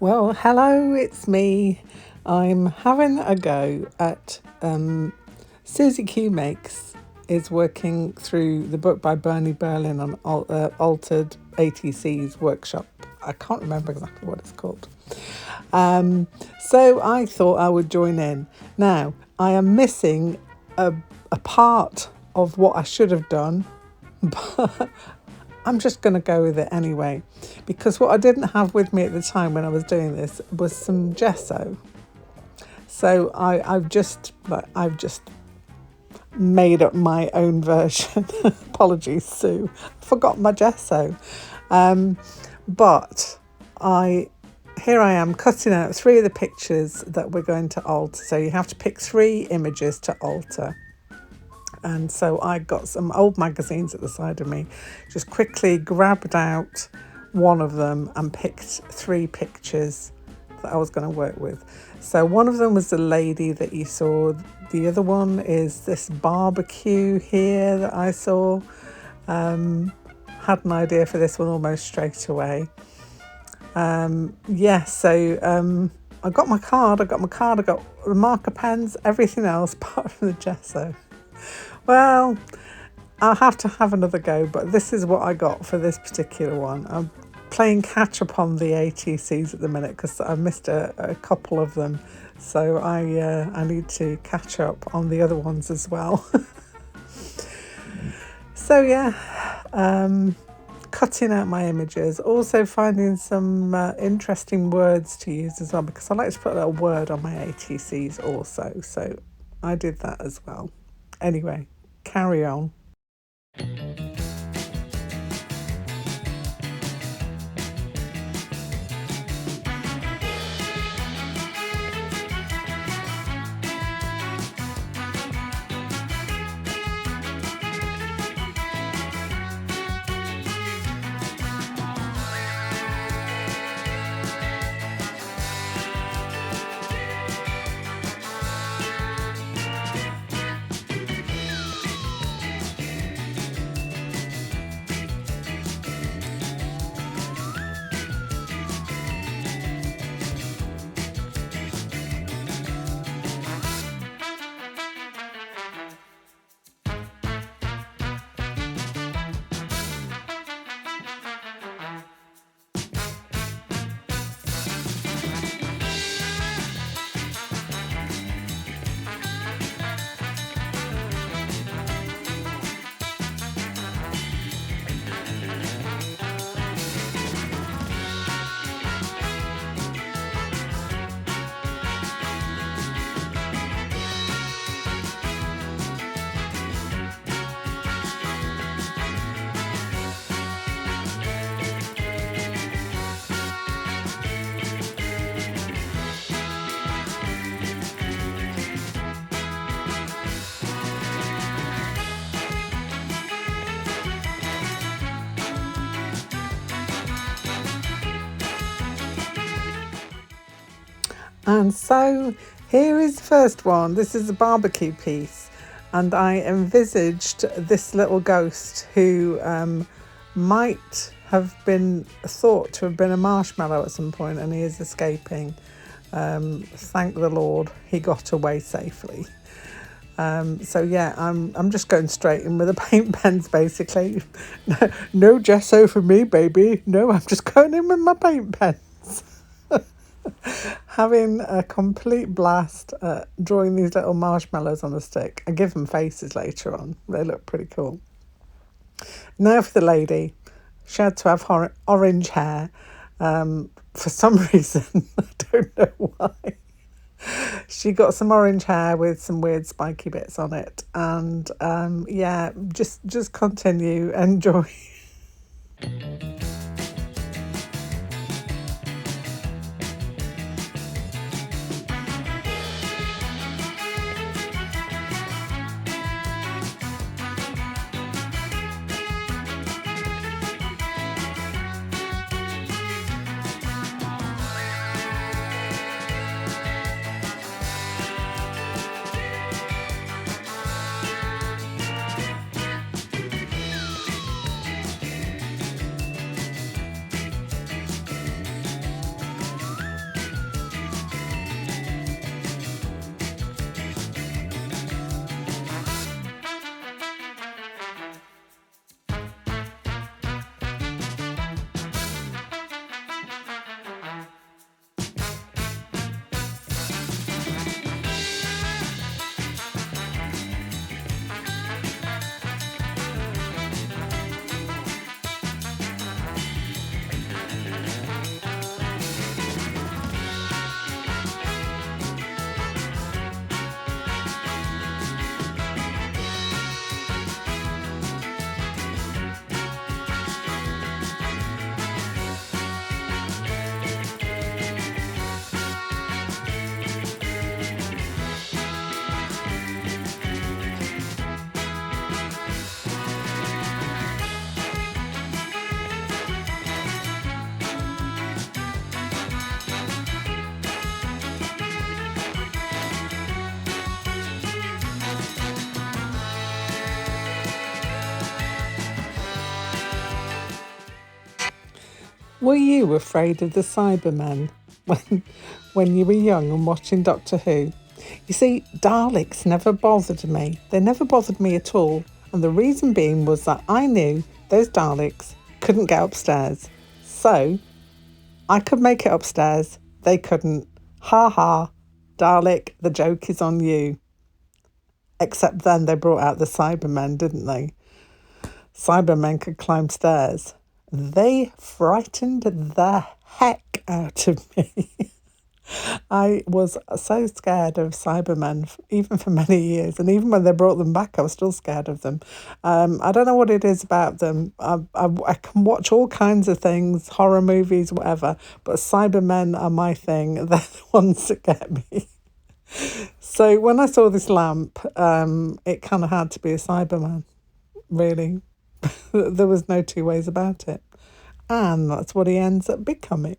Well, hello, it's me. I'm having a go at susieqmakes is working through the book by Bernie Berlin on Altered ATC's workshop. I can't remember exactly what it's called. So I thought I would join in. Now, I am missing a part of what I should have done, but I'm just going to go with it anyway, because what I didn't have with me at the time when I was doing this was some gesso. So I've just made up my own version. Apologies, Sue. I forgot my gesso. But here I am cutting out 3 of the pictures that we're going to alter. So you have to pick 3 images to alter. And so I got some old magazines at the side of me, just quickly grabbed out one of them and picked 3 pictures that I was going to work with. So one of them was the lady that you saw. The other one is this barbecue here that I saw. Had an idea for this one almost straight away. I got my card, I got the marker pens, everything else apart from the gesso. Well, I'll have to have another go, but this is what I got for this particular one. I'm playing catch up on the ATCs at the minute because I missed a couple of them, so I need to catch up on the other ones as well. So cutting out my images, also finding some interesting words to use as well, because I like to put a little word on my ATCs also, so I did that as well. Anyway, carry on. And so here is the first one. This is a barbecue piece, and I envisaged this little ghost who might have been thought to have been a marshmallow at some point, and he is escaping. Thank the Lord he got away safely. I'm just going straight in with the paint pens basically. No gesso for me, baby. No, I'm just going in with my paint pens. Having a complete blast at drawing these little marshmallows on a stick. I give them faces later on. They look pretty cool. Now for the lady. She had to have orange hair. For some reason, I don't know why. She got some orange hair with some weird spiky bits on it. And just continue, enjoy. Were you afraid of the Cybermen when you were young and watching Doctor Who? You see, Daleks never bothered me. They never bothered me at all. And the reason being was that I knew those Daleks couldn't get upstairs. So I could make it upstairs. They couldn't. Ha ha. Dalek, the joke is on you. Except then they brought out the Cybermen, didn't they? Cybermen could climb stairs. They frightened the heck out of me. I was so scared of Cybermen, even for many years. And even when they brought them back, I was still scared of them. I don't know what it is about them. I can watch all kinds of things, horror movies, whatever, but Cybermen are my thing. They're the ones that get me. So when I saw this lamp, it kind of had to be a Cyberman, really. There was no two ways about it. And that's what he ends up becoming.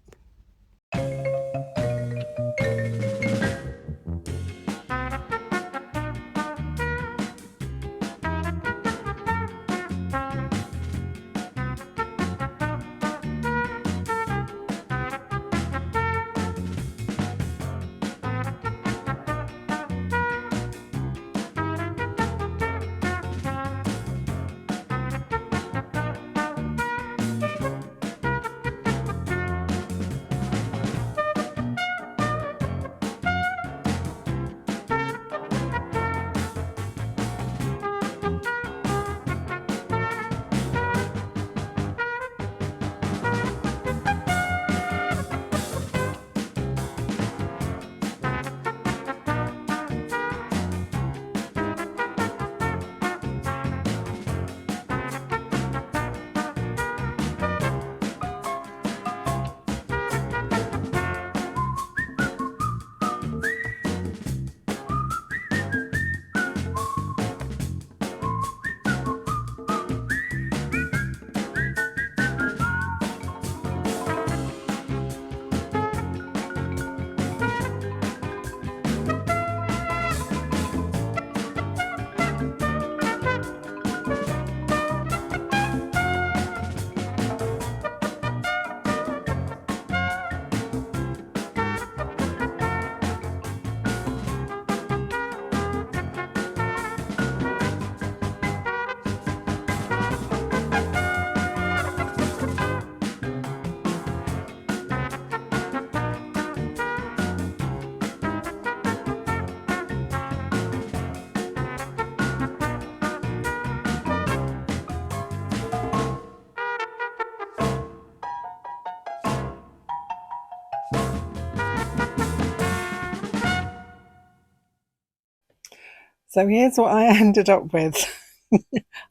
So here's what I ended up with.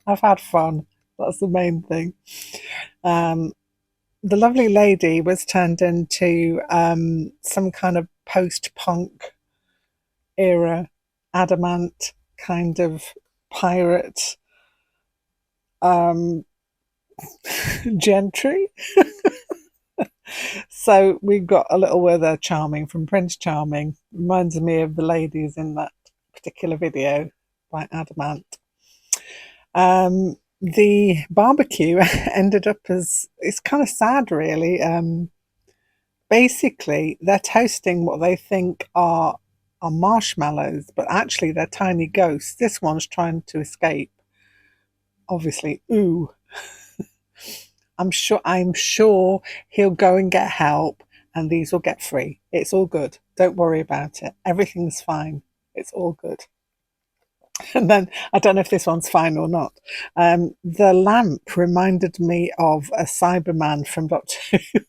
I've had fun. That's the main thing. The lovely lady was turned into some kind of post-punk era adamant kind of pirate gentry. So we've got a little Werther Charming from Prince Charming. Reminds me of the ladies in that particular video by Adamant. The barbecue ended up as, it's kind of sad really. Basically they're toasting what they think are marshmallows, but actually they're tiny ghosts. This one's trying to escape. Obviously, ooh. I'm sure he'll go and get help and these will get free. It's all good. Don't worry about it. Everything's fine. It's all good. And then, I don't know if this one's fine or not. The lamp reminded me of a Cyberman from Doctor Who.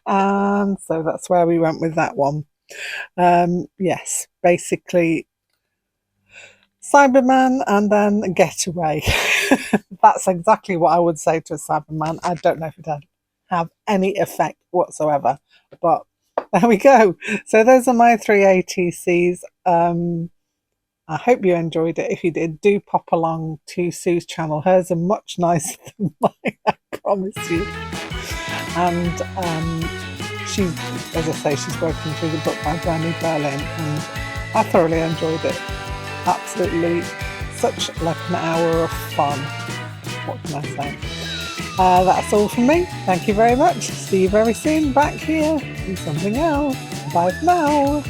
And so that's where we went with that one. Yes, basically Cyberman and then Getaway. That's exactly what I would say to a Cyberman. I don't know if it'd have any effect whatsoever, but there we go. So those are my 3 ATCs. I hope you enjoyed it. If you did, do pop along to Sue's channel. Hers are much nicer than mine, I promise you. And she's, as I say, she's working through the book by Granny Berlin, and I thoroughly enjoyed it. Absolutely such like an hour of fun. What can I say? That's all from me. Thank you very much. See you very soon back here. Do something else. Bye for now.